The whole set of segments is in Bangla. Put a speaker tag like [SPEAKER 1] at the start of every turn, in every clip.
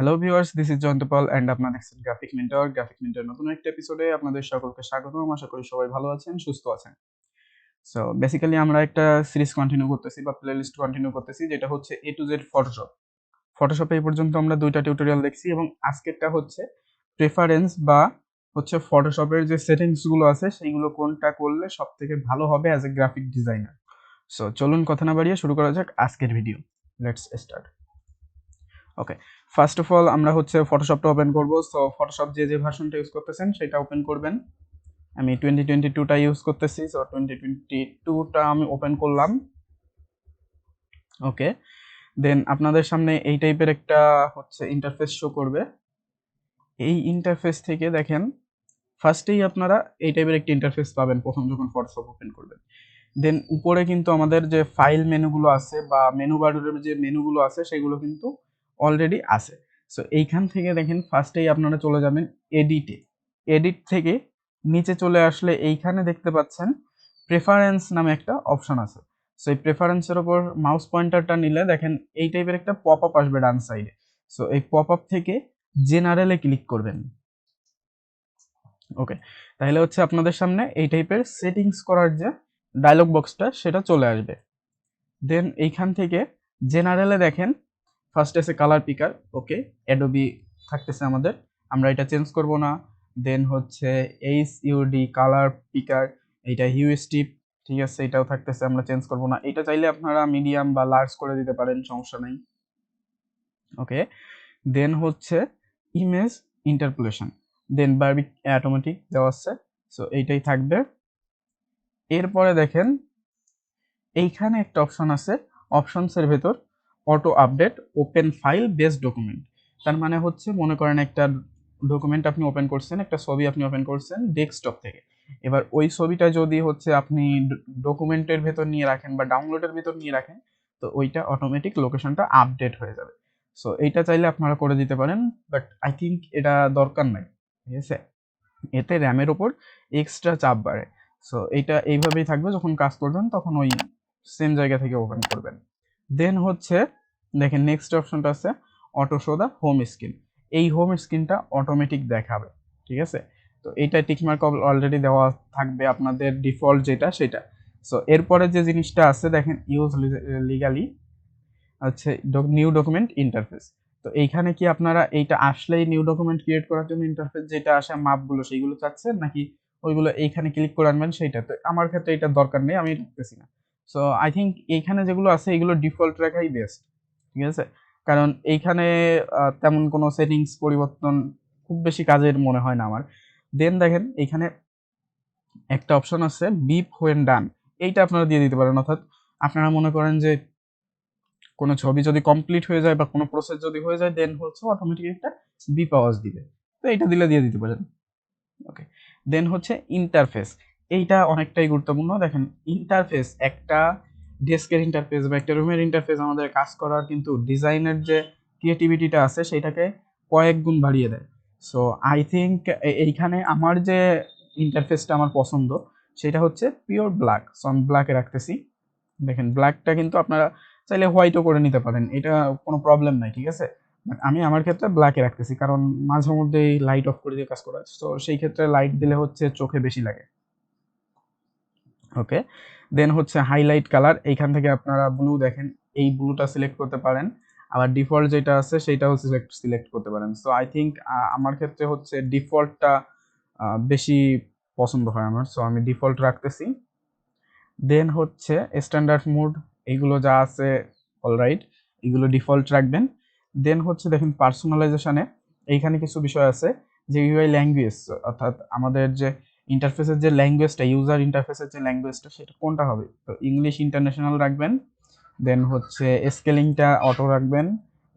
[SPEAKER 1] Hello viewers, this is Jayanta Pal and আপনারা দেখছেন গ্রাফিক মেন্টর। গ্রাফিক মেন্টর নতুন একটা এপিসোডে আপনাদের সকলকে স্বাগতম। আশা করি সবাই ভালো আছেন, সুস্থ আছেন। সো বেসিক্যালি আমরা একটা সিরিজ কন্টিনিউ করতেছি বা প্লেলিস্ট কন্টিনিউ করতেছি, যেটা হচ্ছে এ টু জেড ফটোশপ। ফটোশপে এই পর্যন্ত আমরা 2টা টিউটোরিয়াল দেখছি এবং আজকেরটা হচ্ছে প্রেফারেন্স বা হচ্ছে ফটোশপের যে সেটিংসগুলো আছে সেইগুলো কোনটা করলে সব থেকে ভালো হবে as a graphic designer. So চলুন কথা না বাড়িয়ে শুরু করা যাক আজকের video. Let's start. Okay, first of all আমরা হচ্ছে ফটোশপটা ওপেন করব। সো ফটোশপ যে ভার্সনটা ইউজ করতেছেন সেটা ওপেন করবেন। আমি 2022টা ইউজ করতেছি, সো 2022টা আমি ওপেন করলাম। ওকে, দেন আপনাদের সামনে এই টাইপের একটা হচ্ছে ইন্টারফেস শো করবে। এই ইন্টারফেস থেকে দেখেন ফার্স্টেই আপনারা এই টাইপের একটা ইন্টারফেস পাবেন প্রথম যখন ফটোশপ ওপেন করবেন। দেন উপরে কিন্তু আমাদের যে ফাইল মেনুগুলো আছে বা মেনু বারের যে মেনুগুলো আছে সেগুলো কিন্তু অলরেডি আছে। সো এইখান থেকে দেখেন ফার্স্টেই আপনারা চলে যাবেন এডিটে। এডিট থেকে নিচে চলে আসলে এইখানে দেখতে পাচ্ছেন প্রেফারেন্স নামে একটা অপশন আছে। সো এই প্রেফারেন্সের ওপর মাউস পয়েন্টারটা নিলে দেখেন এই টাইপের একটা পপ আপ আসবে ডান সাইডে। সো এই পপ আপ থেকে জেনারেলে ক্লিক করবেন। ওকে, তাহলে হচ্ছে আপনাদের সামনে এই টাইপের সেটিংস করার যে ডায়লগ বক্সটা সেটা চলে আসবে। দেন এইখান থেকে জেনারেলে দেখেন ফার্স্ট আছে কালার পিকার। ওকে, অ্যাডোবি থাকতেছে আমাদের, আমরা এটা চেঞ্জ করব না। দেন হচ্ছে এইচইউডি কালার পিকার, এইটা হিউ স্টিপ, ঠিক আছে, এটাও থাকতেছে, আমরা চেঞ্জ করব না। এটা চাইলে আপনারা মিডিয়াম বা লার্জ করে দিতে পারেন, সমস্যা নাই। ওকে, দেন হচ্ছে ইমেজ ইন্টারপোলেশন, দেন বারবিক অটোমেটিক দেওয়া আছে, সো এইটাই থাকবে। এরপরে দেখেন এইখানে একটা অপশন আছে, অপশনসের ভেতর auto update open file base document. তার মানে হচ্ছে মনে করেন একটা ডকুমেন্ট আপনি ওপেন করছেন, একটা ছবি আপনি ওপেন করছেন ডেস্কটপ থেকে। এবার ওই ছবিটা যদি হচ্ছে আপনি ডকুমেন্টের ভেতর নিয়ে রাখেন বা ডাউনলোডের ভেতর নিয়ে রাখেন, তো ওইটা অটোমেটিক লোকেশনটা আপডেট হয়ে যাবে। সো এইটা চাইলে আপনারা করে দিতে পারেন, বাট আই থিঙ্ক এটা দরকার নাই, ঠিক আছে। এতে র্যামের ওপর এক্সট্রা চাপ বাড়ে। সো এইটা এইভাবেই থাকবে, যখন কাজ করবেন তখন ওই সেম জায়গা থেকে ওপেন করবেন। দেন হচ্ছে দেখেন নেক্সট অপশনটা আছে auto show the home screen. এই হোম স্ক্রিনটা অটোমেটিক দেখাবে, ঠিক আছে। তো এইটা টিকমার্ক অলরেডি দেওয়া থাকবে আপনাদের ডিফল্ট যেটা সেটা। সো এরপরে যে জিনিসটা আছে দেখেন ইউজ লিগালি হচ্ছে নিউ ডকুমেন্ট ইন্টারফেস। তো এইখানে কি আপনারা এইটা আসলেই নিউ ডকুমেন্ট ক্রিয়েট করার জন্য ইন্টারফেস যেটা আসে মাপগুলো সেইগুলো চাচ্ছেন, নাকি ওইগুলো এইখানে ক্লিক করে আনবেন সেইটা? তো আমার ক্ষেত্রে এটা দরকার নেই, আমি রাখতেছি না। সো আই থিঙ্ক এইখানে যেগুলো আছে এগুলো ডিফল্ট রাখাই বেস্ট, ঠিক আছে। কারণ এইখানে তেমন কোনো সেটিংস পরিবর্তন খুব বেশি কাজের মনে হয় না আমার। দেন দেখেন এইখানে একটা অপশন আছে বিপ হোয়েন ডান, এইটা আপনারা দিয়ে দিতে পারেন। অর্থাৎ আপনারা মনে করেন যে কোনো ছবি যদি কমপ্লিট হয়ে যায় বা কোনো প্রসেস যদি হয়ে যায়, দেন হচ্ছে অটোমেটিক একটা বিপ আওয়াজ দিবে। তো এটা দিয়ে দিতে পারেন। ওকে, দেন হচ্ছে ইন্টারফেস। এইটা অনেকটাই গুরুত্বপূর্ণ। দেখেন ইন্টারফেস, একটা ডেস্কের ইন্টারফেস বা একটা রুমের ইন্টারফেস আমাদের কাজ করার কিন্তু ডিজাইনের যে ক্রিয়েটিভিটিটা আছে সেটাকে কয়েক গুণ বাড়িয়ে দেয়। সো আই থিঙ্ক এইখানে আমার যে ইন্টারফেসটা আমার পছন্দ সেটা হচ্ছে পিওর ব্ল্যাক। সো আমি ব্ল্যাকে রাখতেছি। দেখেন ব্ল্যাকটা কিন্তু আপনারা চাইলে হোয়াইটও করে নিতে পারেন, এটা কোনো প্রবলেম নাই, ঠিক আছে। বাট আমি আমার ক্ষেত্রে ব্ল্যাকে রাখতেছি, কারণ মাঝে মধ্যেই লাইট অফ করে দিয়ে কাজ করা, তো সেই ক্ষেত্রে লাইট দিলে হচ্ছে চোখে বেশি লাগে। ওকে, দেন হচ্ছে হাইলাইট কালার, এইখান থেকে আপনারা ব্লু দেখেন, এই ব্লুটা সিলেক্ট করতে পারেন। আবার ডিফল্ট যেটা আছে সেইটাও সিলেক্ট করতে পারেন। সো আই থিঙ্ক আমার ক্ষেত্রে হচ্ছে ডিফল্টটা বেশি পছন্দ হয় আমার, সো আমি ডিফল্ট রাখতেছি। দেন হচ্ছে স্ট্যান্ডার্ড মোড, এইগুলো যা আছে অলরাইট, এগুলো ডিফল্ট রাখবেন। দেন হচ্ছে দেখেন পার্সোনালাইজেশনে এইখানে কিছু বিষয় আছে যে ইউআই ল্যাঙ্গুয়েজ, অর্থাৎ আমাদের যে ইন্টারফেসের যে ল্যাঙ্গুয়েজটা, ইউজার ইন্টারফেসের যে ল্যাঙ্গুয়েজটা সেটা কোনটা হবে, তো ইংলিশ ইন্টারন্যাশনাল রাখবেন। দেন হচ্ছে স্কেলিংটা অটো রাখবেন।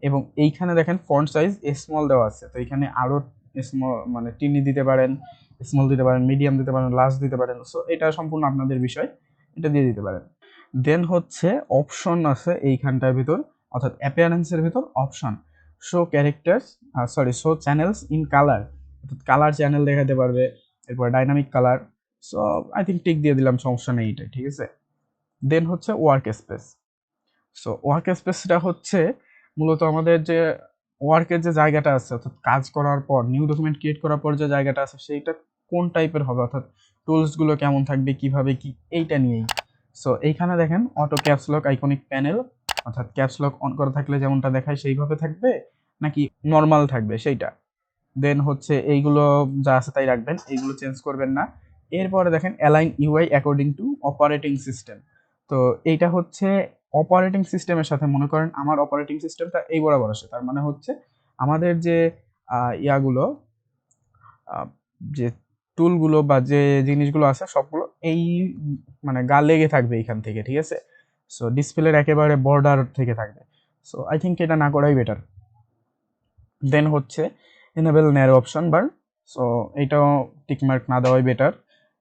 [SPEAKER 1] এবং এইখানে দেখেন ফন্ট সাইজ স্মল দেওয়া আছে, তো এইখানে আরও স্মল মানে টিনি দিতে পারেন, স্মল দিতে পারেন, মিডিয়াম দিতে পারেন, লার্জ দিতে পারেন। সো এটা সম্পূর্ণ আপনাদের বিষয়, এটা দিয়ে দিতে পারেন। দেন হচ্ছে অপশন আছে এইখানটার ভিতর, অর্থাৎ অ্যাপিয়ারেন্সের ভিতর option show characters, show channels in colour, অর্থাৎ কালার চ্যানেল দেখাতে পারবে। এরপর dynamic colour. So I think tick দিয়ে দিলাম, সমস্যা নেই এটা, ঠিক আছে। দেন হচ্ছে ওয়ার্ক স্পেস। সো ওয়ার্ক স্পেসটা হচ্ছে মূলত আমাদের যে ওয়ার্কের যে জায়গাটা আছে, অর্থাৎ কাজ করার পর নিউ ডকুমেন্ট ক্রিয়েট করার পর যে জায়গাটা আছে সেইটা কোন টাইপের হবে, অর্থাৎ টুলসগুলো কেমন থাকবে, কিভাবে কি, এইটা নিয়েই। সো এইখানে দেখেন অটো ক্যাপসলক আইকনিক প্যানেল, অর্থাৎ ক্যাপসলক অন করা থাকলে যেমনটা দেখায় সেইভাবে থাকবে নাকি নর্মাল থাকবে সেইটা। দেন হচ্ছে এইগুলো যা আছে তাই রাখবেন, এইগুলো চেঞ্জ করবেন না। এরপরে দেখেন align UI according to operating system. তো এইটা হচ্ছে অপারেটিং সিস্টেমের সাথে, মনে করেন আমার অপারেটিং সিস্টেমটা এই বরাবর আসে, তার মানে হচ্ছে আমাদের যে ইয়াগুলো, যে টুলগুলো বা যে জিনিসগুলো আছে সবগুলো এই মানে গা লেগে থাকবে এইখান থেকে, ঠিক আছে। সো ডিসপ্লের একেবারে বর্ডার থেকে থাকবে। সো আই থিঙ্ক এটা না করাই বেটার। দেন হচ্ছে এনেবল ন্যারো অপশন বার, সো এইটাও টিকমার্ক না দেওয়াই বেটার।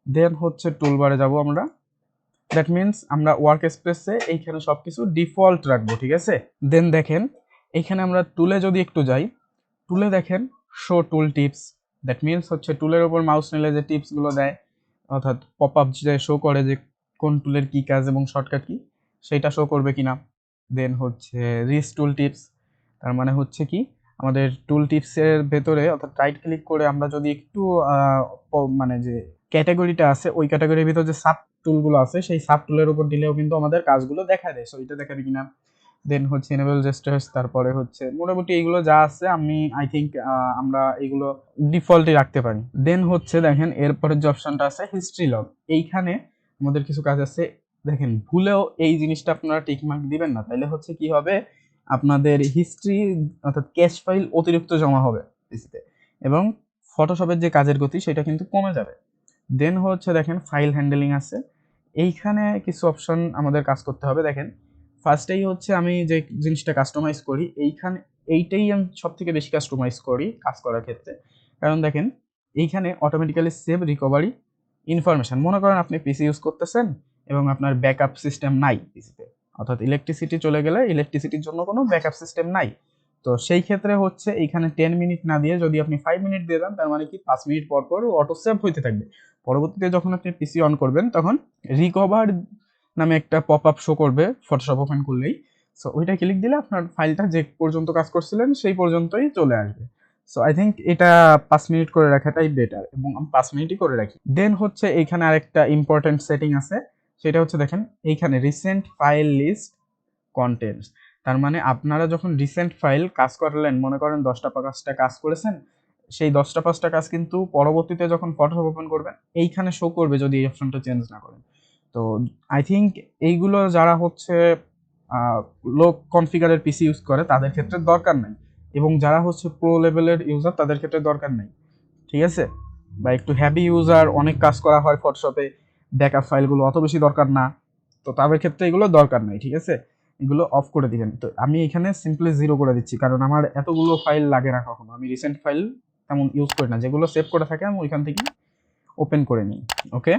[SPEAKER 1] দেন হচ্ছে টুলবারে যাব আমরা, দ্যাট মিনস আমরা ওয়ার্ক স্পেসে এইখানে সব কিছু ডিফল্ট রাখবো, ঠিক আছে। দেন দেখেন এইখানে আমরা টুলে যদি একটু যাই, টুলে দেখেন show tool tips, that means হচ্ছে টুলের ওপর মাউস নিলে যে টিপসগুলো দেয়, অর্থাৎ পপ আপ যে শো করে যে কোন টুলের কী কাজ এবং শর্টকাট কী, সেইটা শো করবে কিনা। দেন হচ্ছে রিস টুল টিপস, তার মানে হচ্ছে কি আমাদের টুল টিপসের ভেতরে, অর্থাৎ রাইট ক্লিক করে আমরা যদি একটু মানে যে ক্যাটাগরিটা আছে ওই ক্যাটাগরির ভিতর যে সাব টুলগুলো আছে সেই সাব টুলের উপর দিলেও কিন্তু আমাদের কাজগুলো দেখা দেয়, সো এটা দেখাবে কিনা। দেন হচ্ছে এনেবল জেস্টার্স, তারপরে হচ্ছে মোটামুটি এইগুলো যা আছে আমি আই থিঙ্ক আমরা এগুলো ডিফল্টই রাখতে পারি। দেন হচ্ছে দেখেন এরপরের যে অপশনটা আছে হিস্ট্রি লগ, এইখানে আমাদের কিছু কাজ আছে। দেখেন ভুলেও এই জিনিসটা আপনারা টিকমার্ক দিবেন না, তাইলে হচ্ছে কি হবে, আপনাদের হিস্ট্রি অর্থাৎ ক্যাশ ফাইল অতিরিক্ত জমা হবে পিসিতে, এবং ফটোশপের যে কাজের গতি সেটা কিন্তু কমে যাবে। দেন হচ্ছে দেখেন ফাইল হ্যান্ডেলিং আছে, এইখানে কিছু অপশন আমাদের কাজ করতে হবে। দেখেন ফার্স্টেই হচ্ছে আমি যে জিনিসটা কাস্টমাইজ করি, এইটাই আমি সব থেকে বেশি কাস্টমাইজ করি কাজ করার ক্ষেত্রে। কারণ দেখেন এইখানে অটোমেটিক্যালি সেভ রিকভারি ইনফরমেশন, মনে করেন আপনি পিসি ইউজ করতেছেন এবং আপনার ব্যাকআপ সিস্টেম নাই পিসিতে, অর্থাৎ ইলেকট্রিসিটি চলে গেলে ইলেকট্রিসিটির জন্য কোনো ব্যাকআপ সিস্টেম নাই। তো সেই ক্ষেত্রে হচ্ছে এইখানে 10 মিনিট না দিয়ে যদি আপনি 5 মিনিট দিয়ে দেন, তার মানে কি 5 মিনিট পর পর অটো সেভ হইতে থাকবে। পরবর্তীতে যখন আপনি পিসি অন করবেন তখন রিকভার নামে একটা পপ আপ শো করবে ফটোশপ ওপেন করলেই। সো ওইটা ক্লিক দিলে আপনার ফাইলটা যে পর্যন্ত কাজ করছিলেন সেই পর্যন্তই চলে আসবে। সো আই থিঙ্ক এটা 5 মিনিট করে রাখাটাই বেটার, এবং আমি 5 মিনিটই করে রাখি। দেন হচ্ছে এইখানে আরেকটা ইম্পর্টেন্ট সেটিং আছে, সেটা হচ্ছে দেখেন এইখানে রিসেন্ট ফাইল লিস্ট কন্টেন্টস, তার মানে আপনারা যখন রিসেন্ট ফাইল কাজ করলেন, মনে করেন 10টা 5টা কাজ করেছেন, সেই 10টা 5টা কাজ কিন্তু পরবর্তীতে যখন ফটোশপ ওপেন করবেন এইখানে শো করবে যদি এই অপশনটা চেঞ্জ না করেন। তো আই থিঙ্ক এইগুলো যারা হচ্ছে লো কনফিগারের পিসি ইউজ করে তাদের ক্ষেত্রে দরকার নাই, এবং যারা হচ্ছে প্রো লেভেলের ইউজার তাদের ক্ষেত্রে দরকার নাই, ঠিক আছে। বা একটু হ্যাভি ইউজার, অনেক কাজ করা হয় ফটোশপে, ব্যাকআপ ফাইলগুলো অত বেশি দরকার না, তো তাদের ক্ষেত্রে এগুলো দরকার নাই, ঠিক আছে। এগুলো অফ করে দিবেন। তো আমি এখানে সিম্পলি 0 করে দিচ্ছি, কারণ আমার এতগুলো ফাইল লাগে না কখনো, আমি রিসেন্ট ফাইল তেমন ইউজ করি না, যেগুলো সেভ করে থাকে আমি ওইখান থেকে ওপেন করে নিই। ওকে,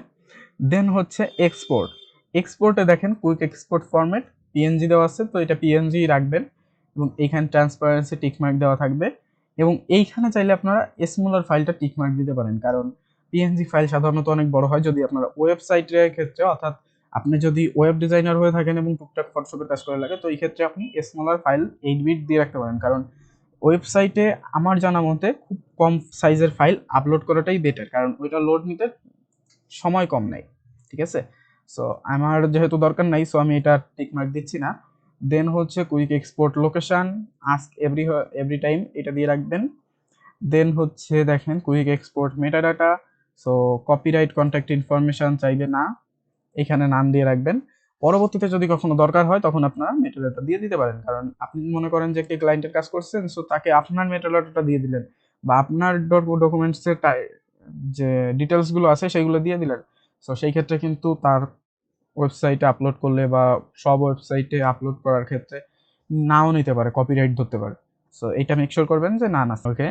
[SPEAKER 1] দেন হচ্ছে এক্সপোর্ট। এক্সপোর্টে দেখেন কুইক এক্সপোর্ট ফরম্যাট পিএনজি দেওয়া আছে, তো এটা পিএনজি রাখবেন, এবং এইখানে ট্রান্সপারেন্সি টিকমার্ক দেওয়া থাকবে, এবং এইখানে চাইলে আপনারা স্মলার ফাইলটা টিকমার্ক দিতে পারেন, কারণ পিএনজি ফাইল সাধারণত অনেক বড় হয় যদি আপনারা ওয়েবসাইটের ক্ষেত্রে, অর্থাৎ আপনি যদি ওয়েব ডিজাইনার হয়ে থাকেন এবং টুকটাক ফটোশপের কাজ করে লাগে, তো এই ক্ষেত্রে আপনি স্মলার ফাইল 8 বিট দিয়ে রাখতে পারেন, কারণ ওয়েবসাইটে আমার জানা মতে খুব কম সাইজের ফাইল আপলোড করাটাই বেটার, কারণ ওইটা লোড নিতে সময় কম নেয়, ঠিক আছে। সো আমার যেহেতু দরকার নাই, সো আমি এটা টিক মার্ক দিচ্ছি না। দেন হচ্ছে quick export location ask every time, এটা দিয়ে রাখবেন। দেন হচ্ছে দেখেন quick export meta data, so copyright contact information চাইবে না, এখানে নাম দিয়ে রাখবেন। পরবর্তীতে যদি কখনো দরকার হয় তখন আপনারা মেটাডাটা দিয়ে দিতে পারেন, কারণ আপনি মনে করেন যে একটি ক্লায়েন্টের কাজ করছেন, সো তাকে আপনার মেটাডাটাটা দিয়ে দিলেন, বা আপনার ডকুমেন্টসের যে ডিটেলসগুলো আছে সেগুলো দিয়ে দিলেন। সো সেই ক্ষেত্রে কিন্তু তার ওয়েবসাইটে আপলোড করলে বা সব ওয়েবসাইটে আপলোড করার ক্ষেত্রে নাও নিতে পারে, কপিরাইট ধরতে পারে। সো এটা মেক শিওর করবেন যে না না। ওকে,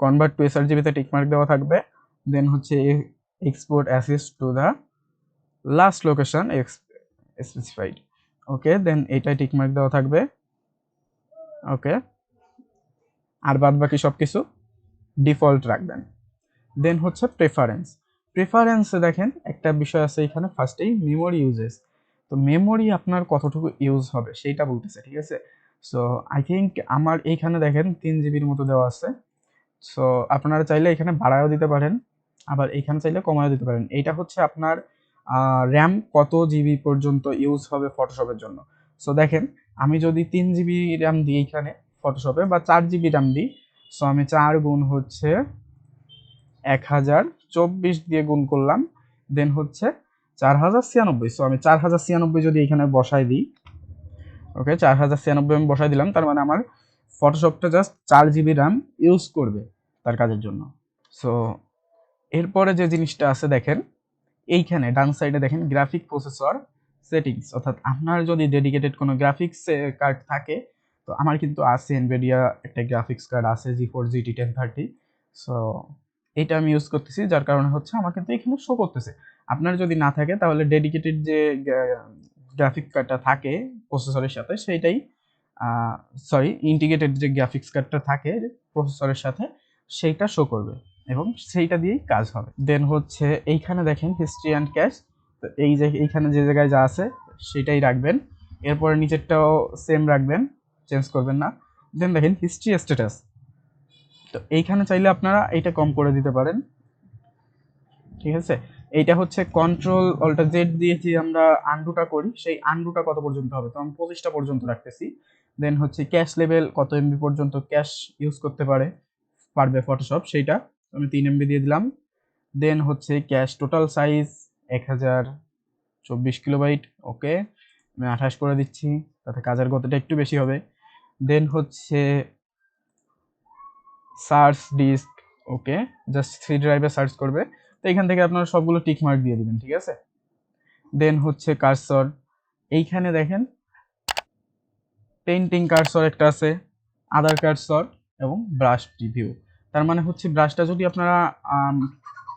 [SPEAKER 1] কনভার্ট টু এসআরজিবিতে টিকমার্ক দেওয়া থাকবে। দেন হচ্ছে export assist to the last location specified. Okay, then এইটাই টিকমার্ক দেওয়া থাকবে। ওকে, আর বাদ বাকি সব কিছু ডিফল্ট রাখবেন। দেন হচ্ছে প্রেফারেন্সে দেখেন একটা বিষয় আছে এখানে, ফার্স্টেই মেমোরি ইউজেস। তো মেমোরি আপনার কতটুকু ইউজ হবে সেইটা বলতেছে, ঠিক আছে। সো আই থিঙ্ক আমার এইখানে দেখেন 3 জিবির মতো দেওয়া আছে। সো আপনারা চাইলে এখানে বাড়ায়ও দিতে পারেন, আবার এখানে চাইলে কমায়ও দিতে পারেন। এইটা হচ্ছে আপনার র্যাম কত জিবি পর্যন্ত ইউজ হবে ফটোশপের জন্য। সো দেখেন আমি যদি 3 জিবি র্যাম দিই এইখানে ফটোশপে, বা 4 জিবি র্যাম দিই, সো আমি 4 গুণ হচ্ছে 1024 দিয়ে গুণ করলাম, দেন হচ্ছে 4096। সো আমি 4096 যদি এখানে বসাই দিই, ওকে 4096 আমি বসাই দিলাম, তার মানে আমার ফটোশপটা জাস্ট 4 জিবি র্যাম ইউজ করবে তার কাজের জন্য। সো এরপরে যে জিনিসটা আছে দেখেন, এইখানে ডান সাইডে দেখেন গ্রাফিক প্রসেসর সেটিংস, অর্থাৎ আপনার যদি ডেডিকেটেড কোনো গ্রাফিক্স কার্ড থাকে, তো আমার কিন্তু আছে এনভিডিয়া একটা গ্রাফিক্স কার্ড আছে G4 GT 1030। সো এটা আমি ইউজ করতেছি, যার কারণে হচ্ছে আমার কিন্তু এখানে শো করতেছে। আপনার যদি না থাকে তাহলে ডেডিকেটেড যে গ্রাফিক কার্ডটা থাকে প্রসেসরের সাথে সেইটাই, সরি ইন্টিগ্রেটেড যে গ্রাফিক্স কার্ডটা থাকে প্রসেসরের সাথে সেইটা শো করবে এবং সেইটা দিয়েই কাজ হবে। দেন হচ্ছে এইখানে দেখেন হিস্ট্রি অ্যান্ড ক্যাশ, তো এই যে এইখানে যে জায়গায় যা আছে সেটাই রাখবেন, এরপরে নিচেরটাও সেম রাখবেন, চেঞ্জ করবেন না। দেন দেখেন হিস্ট্রি স্ট্যাটাস, তো এইখানে চাইলে আপনারা এইটা কম করে দিতে পারেন, ঠিক আছে। এইটা হচ্ছে কন্ট্রোল অল্টা জেড দিয়ে যে আমরা আন্ডুটা করি, সেই আন্ডুটা কত পর্যন্ত হবে, তো আমি 25টা পর্যন্ত রাখতেছি। দেন হচ্ছে ক্যাশ লেভেল কত এমবি পর্যন্ত ক্যাশ ইউজ করতে পারবে ফটোশপ, সেইটা আমি 3 MB দিয়ে দিলাম। দেন হচ্ছে ক্যাশ টোটাল সাইজ 1024 কিলোবাইট, ওকে আমি 28 করে দিচ্ছি, তাতে কাজের গতিটা একটু বেশি হবে। দেন হচ্ছে search disk, okay just C ড্রাইভে সার্চ করবে, তো এখান থেকে আপনারা সবগুলো টিক মার্ক দিয়ে দিবেন, ঠিক আছে। দেন হচ্ছে কার্সর, এইখানে দেখেন পেইন্টিং কার্সর একটা আছে, আদার কার্সর এবং ব্রাশ প্রিভিউ। তার মানে হচ্ছে ব্রাশটা যদি আপনারা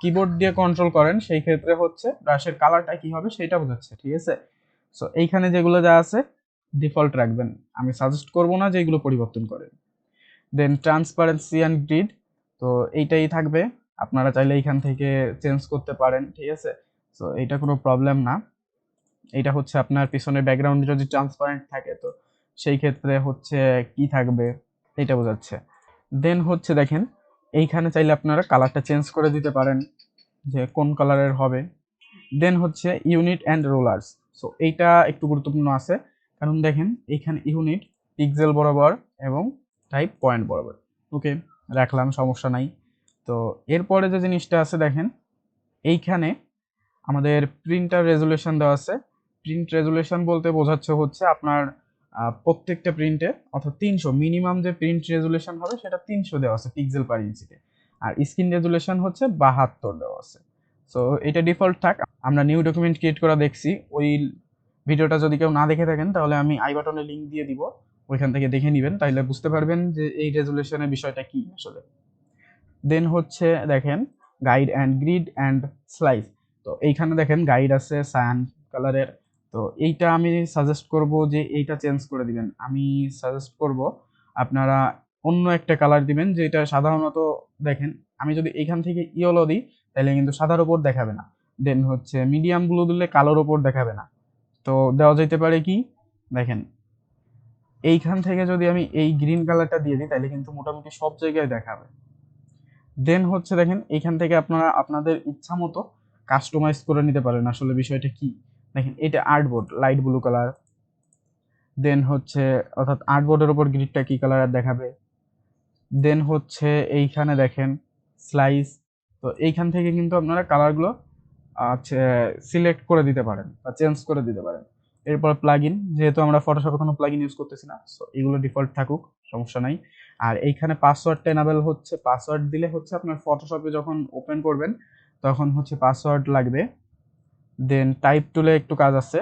[SPEAKER 1] কিবোর্ড দিয়ে কন্ট্রোল করেন সেই ক্ষেত্রে হচ্ছে ব্রাশের কালারটা কি হবে সেটা বোঝাচ্ছে, ঠিক আছে। সো এইখানে যেগুলো যা আছে ডিফল্ট রাখবেন, আমি সাজেস্ট করব না যে এগুলো পরিবর্তন করেন। দেন ট্রান্সপারেন্সি অ্যান্ড গ্রিড, তো এইটাই থাকবে, আপনারা চাইলে এইখান থেকে চেঞ্জ করতে পারেন, ঠিক আছে। সো এইটা কোনো প্রবলেম না। এইটা হচ্ছে আপনার পিছনের ব্যাকগ্রাউন্ড যদি ট্রান্সপারেন্ট থাকে, তো সেই ক্ষেত্রে হচ্ছে কি থাকবে এটা বোঝাচ্ছে। দেন হচ্ছে দেখেন এইখানে চাইলে আপনারা কালারটা চেঞ্জ করে দিতে পারেন যে কোন কালারের হবে। দেন হচ্ছে ইউনিট অ্যান্ড রোলার্স, সো এইটা একটু গুরুত্বপূর্ণ আছে, কারণ দেখেন এইখানে ইউনিট পিক্সেল বরাবর এবং টাইপ পয়েন্ট বরাবর, ওকে রাখলাম, সমস্যা নাই। তো এরপরে যে জিনিসটা আছে দেখেন এইখানে আমাদের প্রিন্টার রেজুলেশন দেওয়া আছে। প্রিন্ট রেজুলেশন বলতে বোঝাচ্ছে হচ্ছে আপনার প্রত্যেকটা প্রিন্টে অর্থাৎ 300 মিনিমাম যে প্রিন্ট রেজুলেশন হবে সেটা 300 দেওয়া আছে পিক্সেল পার ইঞ্চিতে, আর স্ক্রিন রেজুলেশন হচ্ছে 72 দেওয়া আছে। সো এটা ডিফল্ট থাক, আমরা নিউ ডকুমেন্ট ক্রিয়েট করা দেখছি, ওই ভিডিওটা যদি কেউ না দেখে থাকেন তাহলে আমি আই বাটনে লিঙ্ক দিয়ে দিব, ওইখান থেকে দেখে নেবেন, তাইলে বুঝতে পারবেন যে এই রেজুলেশনের বিষয়টা কি আসলে। দেন হচ্ছে দেখেন guide and greed and slice, তো এইখানে দেখেন গাইড আছে সায়ান কালারের, তো এইটা আমি সাজেস্ট করব যে এইটা চেঞ্জ করে দিবেন। আমি সাজেস্ট করব আপনারা অন্য একটা কালার দিবেন, যেটা সাধারণত দেখেন আমি যদি এইখান থেকে ইয়েলো দিই তাহলে কিন্তু সাদার ওপর দেখাবে না, দেন হচ্ছে মিডিয়াম ব্লু দিলে কালোর ওপর দেখাবে না। তো দেওয়া যেতে পারে কি দেখেন এইখান থেকে যদি আমি এই গ্রিন কালারটা দিয়ে দিই তাহলে কিন্তু মোটামুটি সব জায়গায় দেখাবে। দেন হচ্ছে দেখেন এইখান থেকে আপনারা আপনাদের ইচ্ছা মতো কাস্টমাইজ করে নিতে পারেন আসলে বিষয়টা কি। দেখেন এটা আর্টবোর্ড লাইট ব্লু কালার, দেন হচ্ছে অর্থাৎ আর্টবোর্ডের উপর গ্রিডটা কি কালার দেখাবে। দেন হচ্ছে এইখানে দেখেন স্লাইস, তো এইখান থেকে কিন্তু আপনারা কালারগুলো সিলেক্ট করে দিতে পারেন বা চেঞ্জ করে দিতে পারেন। এরপর প্লাগইন, যেহেতু আমরা ফটোশপে কোনো প্লাগইন ইউজ করতেছি না, সো এগুলো ডিফল্ট থাকুক, সমস্যা নাই। আর এইখানে পাসওয়ার্ডটা এনাবেল হচ্ছে, পাসওয়ার্ড দিলে হচ্ছে আপনার ফটোশপে যখন ওপেন করবেন তখন হচ্ছে পাসওয়ার্ড লাগবে। দেন টাইপ টুলে একটু কাজ আছে,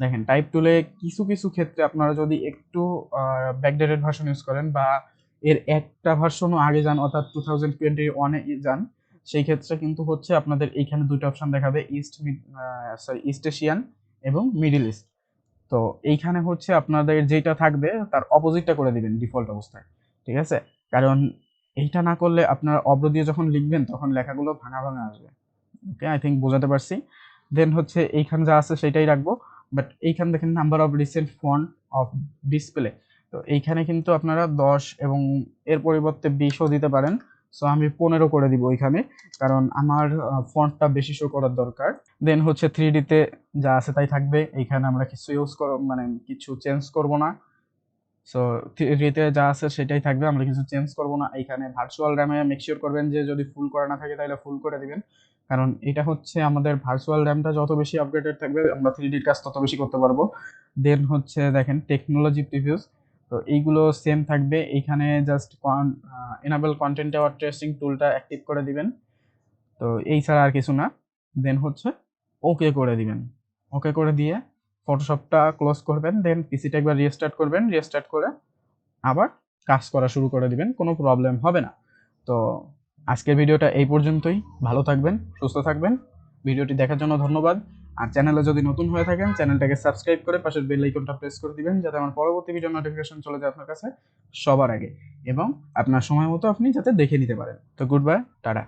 [SPEAKER 1] দেখেন টাইপ টুলে কিছু কিছু ক্ষেত্রে আপনারা যদি একটু ব্যাকডেটেড ভার্সন ইউজ করেন বা এর একটা ভার্সনও আগে যান অর্থাৎ 2021-এ যান, সেই ক্ষেত্রে কিন্তু হচ্ছে আপনাদের এইখানে দুটো অপশন দেখাবে, ইস্ট এশিয়ান এবং মিডল ইস্ট। তো এইখানে হচ্ছে আপনাদের যেটা থাকবে তার অপোজিটটা করে দিবেন ডিফল্ট অবস্থায়, ঠিক আছে। কারণ এইটা না করলে আপনারা অব্র দিয়ে যখন লিখবেন তখন লেখাগুলো ভাঙা ভাঙা আসবে, ওকে আই থিঙ্ক বোঝাতে পারছি। দেন হচ্ছে এইখান যা আছে সেটাই রাখবো, বাট এইখান দেখেন number of recent font of display, তো এইখানে কিন্তু আপনারা 10 এবং এর পরিবর্তে 20ও দিতে পারেন। সো আমি 15 করে দিব ওইখানে, কারণ আমার ফন্টটা বেশি শো করার দরকার। দেন হচ্ছে 3D তে যা আছে তাই থাকবে, এইখানে আমরা কিছু মানে কিছু চেঞ্জ করব না। সো 3D তে যা আছে সেটাই থাকবে, আমরা কিছু চেঞ্জ করব না। এইখানে ভার্চুয়াল র্যামে মেক শিওর করবেন যে যদি ফুল করা না থাকে তাহলে ফুল করে দিবেন, কারণ এটা হচ্ছে আমাদের ভার্চুয়াল র্যামটা যত বেশি আপগ্রেডেড থাকবে আমরা 3D কাজ তত বেশি করতে পারবো। দেন হচ্ছে দেখেন টেকনোলজি প্রিভিউস, তো এইগুলো সেম থাকবে। এইখানে just enable content aware tracing টুলটা অ্যাক্টিভ করে দিবেন। তো এই ছাড়া আর কিছু না। দেন হচ্ছে ওকে করে দিবেন। ওকে করে দিয়ে ফটোশপটা ক্লোজ করবেন, দেন পিসিটা একবার রিস্টার্ট করবেন, রিস্টার্ট করে আবার কাজ করা শুরু করে দিবেন, কোনো প্রবলেম হবে না। তো আজকের ভিডিওটা এই পর্যন্তই। ভালো থাকবেন, সুস্থ থাকবেন। ভিডিওটি দেখার জন্য ধন্যবাদ। আর চ্যানেলে যদি নতুন হয়ে থাকেন চ্যানেলটাকে সাবস্ক্রাইব করে পাশের বেল আইকনটা প্রেস করে দিবেন, যাতে আমার পরবর্তী ভিডিও নোটিফিকেশন চলে যায় আপনার কাছে সবার আগে, এবং আপনার সময় মতো আপনি যাতে দেখে নিতে পারেন। তো গুড বাই, টাটা।